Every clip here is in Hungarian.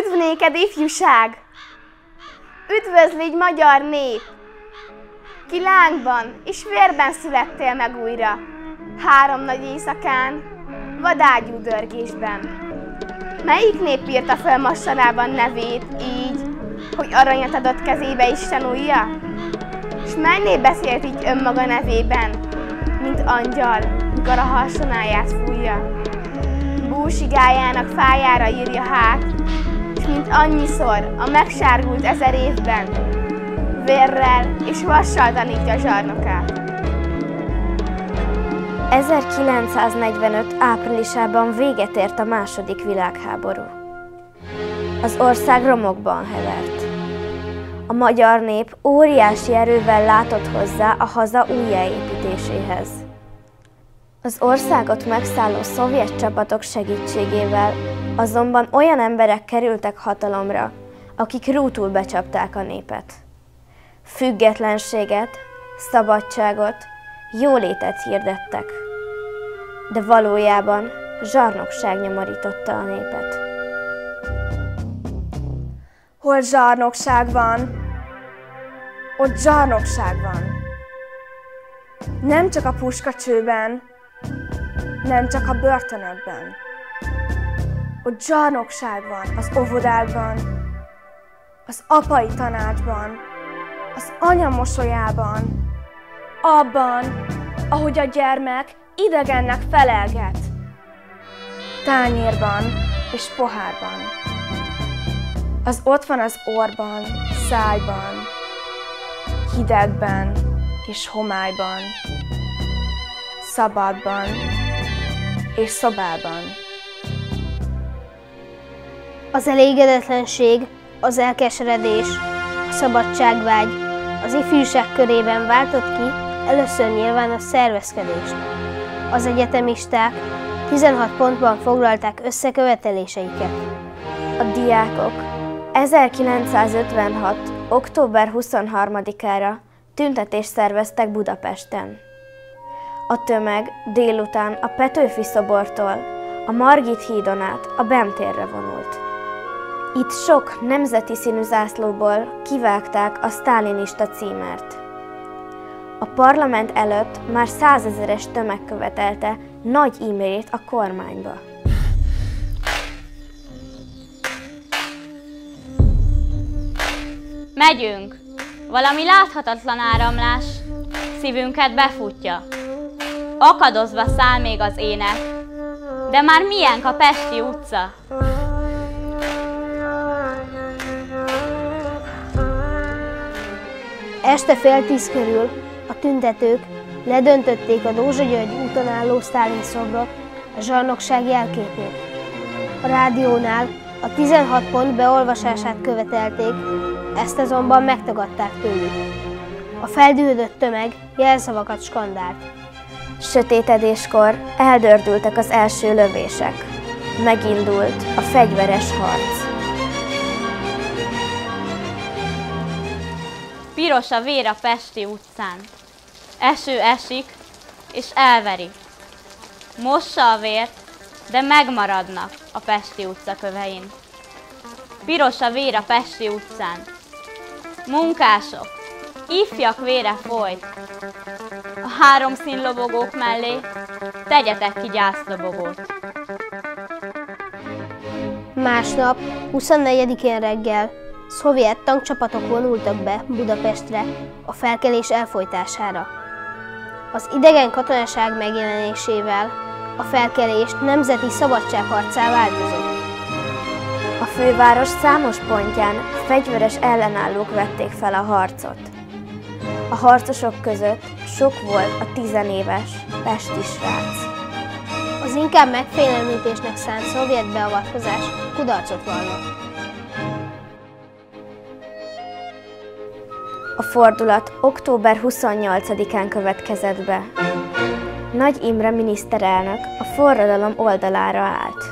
Üdv néked, ifjúság! Üdvözlégy, magyar nép! Ki lángban és vérben születtél meg újra, 3 nagy éjszakán, vadágyú dörgésben. Melyik nép írta fel mostanában nevét így, hogy aranyat adott kezébe Isten ujja? S mely nép beszélt így önmaga nevében, mint angyal, mikor a harsonáját fújja? Búsigájának fájára írja hát, s mint annyiszor a megsárgult 1000 évben, vérrel és vassal tanítja zsarnokát. 1945. áprilisában véget ért a II. Világháború. Az ország romokban hevert. A magyar nép óriási erővel látott hozzá a haza újjáépítéséhez. Az országot megszálló szovjet csapatok segítségével azonban olyan emberek kerültek hatalomra, akik rútul becsapták a népet. Függetlenséget, szabadságot, jólétet hirdettek, de valójában zsarnokság nyomorította a népet. Hol zsarnokság van, ott zsarnokság van. Nem csak a puskacsőben, nem csak a börtönökben. Ott zsarnokság van az óvodákban, az apai tanácsban, az anya mosolyában, abban, ahogy a gyermek idegennek felelget, tányérban és pohárban. Az ott van az orrban, szájban, hidegben és homályban, szabadban és szobában. Az elégedetlenség, az elkeseredés, a szabadságvágy az ifjúság körében váltott ki először nyilvános szervezkedést. Az egyetemisták 16 pontban foglalták össze követeléseiket. A diákok 1956. október 23-ára tüntetést szerveztek Budapesten. A tömeg délután a Petőfi szobortól a Margit hídon át a Bem térre vonult. Itt sok nemzeti színű zászlóból kivágták a sztálinista címert. A parlament előtt már 100 000-es tömeg követelte nagy e-mailét a kormányba. Megyünk! Valami láthatatlan áramlás szívünket befutja. Akadozva száll még az ének, de már milyenk a Pesti utca. Este 9:30 körül a tüntetők ledöntötték a Dózsa György úton álló Sztálin szobrot a zsarnokság jelképét. A rádiónál a 16 pont beolvasását követelték, ezt azonban megtagadták tőlük. A feldühödött tömeg jelszavakat skandált. Sötétedéskor eldördültek az első lövések. Megindult a fegyveres harc. Piros a vér a Pesti utcán. Eső esik, és elveri. Mossa a vért, de megmaradnak a Pesti utca kövein. Piros a vér a Pesti utcán. Munkások, ifjak vére folyt. A 3 színlobogók mellé tegyetek ki gyászlobogót. Másnap, 24-én reggel szovjet tankcsapatok vonultak be Budapestre a felkelés elfojtására. Az idegen katonaság megjelenésével a felkelés nemzeti szabadságharccá változott. A főváros számos pontján fegyveres ellenállók vették fel a harcot. A harcosok között sok volt a 10 éves pesti srác. Az inkább megfélemlítésnek szánt szovjet beavatkozás kudarcot vallott. A fordulat október 28-án következett be. Nagy Imre miniszterelnök a forradalom oldalára állt.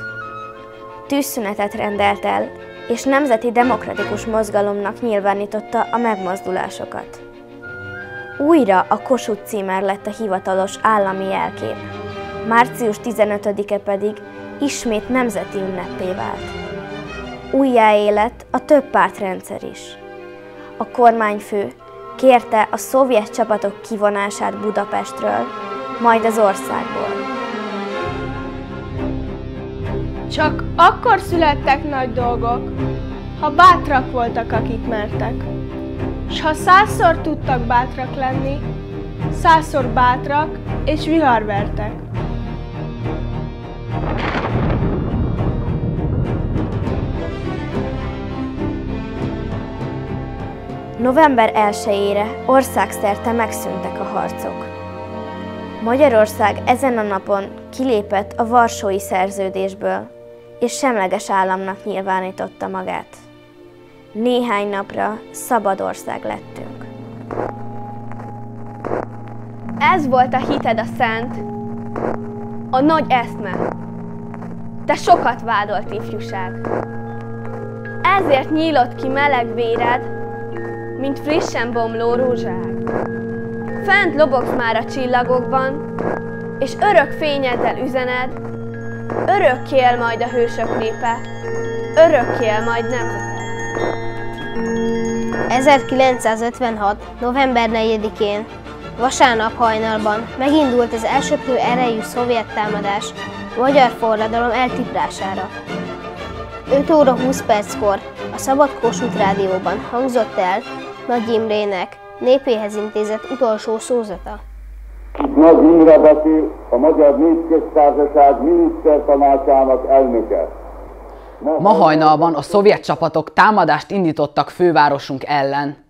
Tűzszünetet rendelt el, és nemzeti demokratikus mozgalomnak nyilvánította a megmozdulásokat. Újra a Kossuth címer lett a hivatalos állami jelkép, március 15-e pedig ismét nemzeti ünneppé vált. újjáélet a többpártrendszer is. A kormányfő kérte a szovjet csapatok kivonását Budapestről, majd az országból. Csak akkor születtek nagy dolgok, ha bátrak voltak, akik mertek. S ha 100-szor tudtak bátrak lenni, 100-szor bátrak és viharvertek. November 1-ére országszerte megszűntek a harcok. Magyarország ezen a napon kilépett a Varsói Szerződésből, és semleges államnak nyilvánította magát. Néhány napra szabad ország lettünk. Ez volt a hited a szent, a nagy eszme. Te sokat vádolt ifjúság. Ezért nyílott ki meleg véred, mint frissen bomló rózság. Fent lobogsz már a csillagokban, és örök fényeddel üzened, örökké él majd a hősök népe, örökké él majd nemzeted. 1956. november 4-én, vasárnap hajnalban megindult az elsöprő erejű szovjet támadás a magyar forradalom eltiprására. 5 óra 20 perckor a Szabad Kossuth Rádióban hangzott el Nagy Imrének népéhez intézett utolsó szózata. Nagy Imre beszél, a Magyar Népköztársaság minisztertanácsának elnöke. Ma hajnalban a szovjet csapatok támadást indítottak fővárosunk ellen,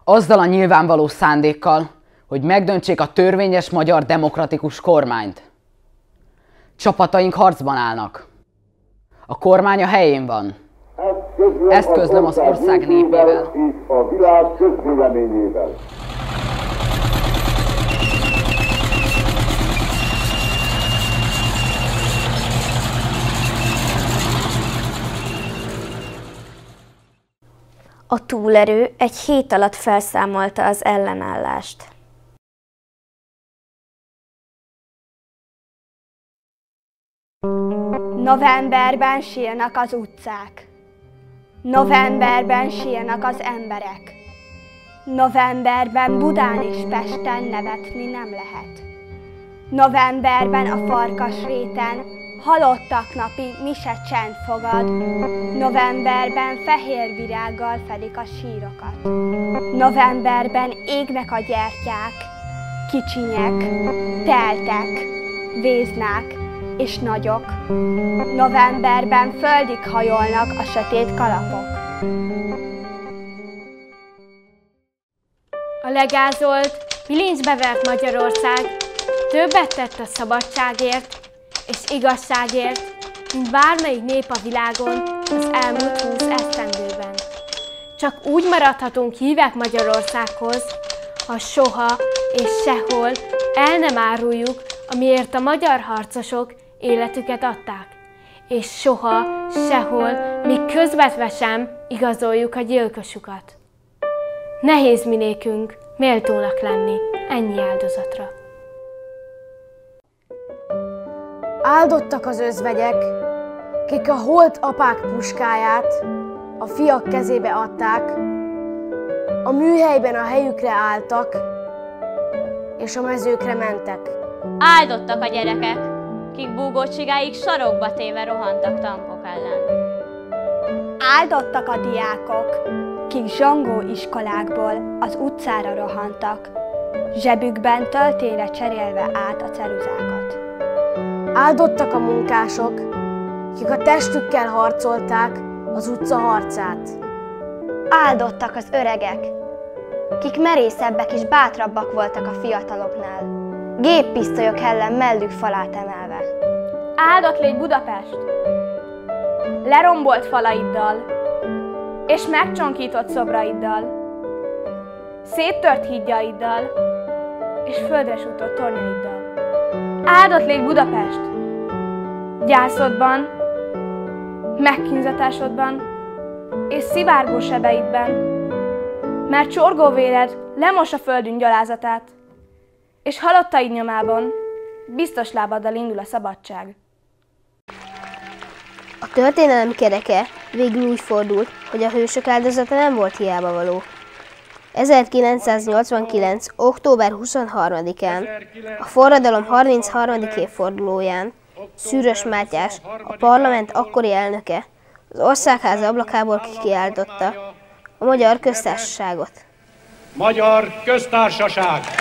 azzal a nyilvánvaló szándékkal, hogy megdöntsék a törvényes magyar demokratikus kormányt. Csapataink harcban állnak. A kormány a helyén van. Ezt közlöm az ország népével. És a világ közvéleményével. A túlerő egy hét alatt felszámolta az ellenállást. Novemberben sírnak az utcák. Novemberben sírnak az emberek. Novemberben Budán és Pesten nevetni nem lehet. Novemberben a Farkasréten halottak napi mise csend fogad. Novemberben fehér virággal fedik a sírokat. Novemberben égnek a gyertyák, kicsinyek, teltek, véznák és nagyok. Novemberben földig hajolnak a sötét kalapok. A legázolt, bilincsbe vert Magyarország többet tett a szabadságért és igazságért, mint bármelyik nép a világon az elmúlt 20 esztendőben. Csak úgy maradhatunk hívek Magyarországhoz, ha soha és sehol el nem áruljuk, amiért a magyar harcosok életüket adták, és soha, sehol, még közvetve sem igazoljuk a gyilkosukat. Nehéz mi nékünk méltónak lenni ennyi áldozatra. Áldottak az özvegyek, kik a holt apák puskáját a fiak kezébe adták, a műhelyben a helyükre álltak, és a mezőkre mentek. Áldottak a gyerekek, kik búgócsigáig sarokba téve rohantak tankok ellen. Áldottak a diákok, kik zsongó iskolákból az utcára rohantak, zsebükben töltényre cserélve át a ceruzákat. Áldottak a munkások, kik a testükkel harcolták az utca harcát. Áldottak az öregek, kik merészebbek és bátrabbak voltak a fiataloknál, géppisztolyok ellen mellük falát emelve. Áldott légy Budapest! Lerombolt falaiddal, és megcsonkított szobraiddal, széttört hídjaiddal, és földre sújtott tornyaiddal. Áldott légy Budapest! Gyászodban, megkínzatásodban és szivárgó sebeidben, mert csorgó véred lemos a földünk gyalázatát, és halottaid nyomában biztos lábaddal indul a szabadság. A történelem kereke végül úgy fordult, hogy a hősök áldozata nem volt hiába való. 1989. október 23-án, a forradalom 33. évfordulóján Szűrös Mátyás, a parlament akkori elnöke, az Országház ablakából kikiáltotta a Magyar Köztársaságot. Magyar Köztársaság!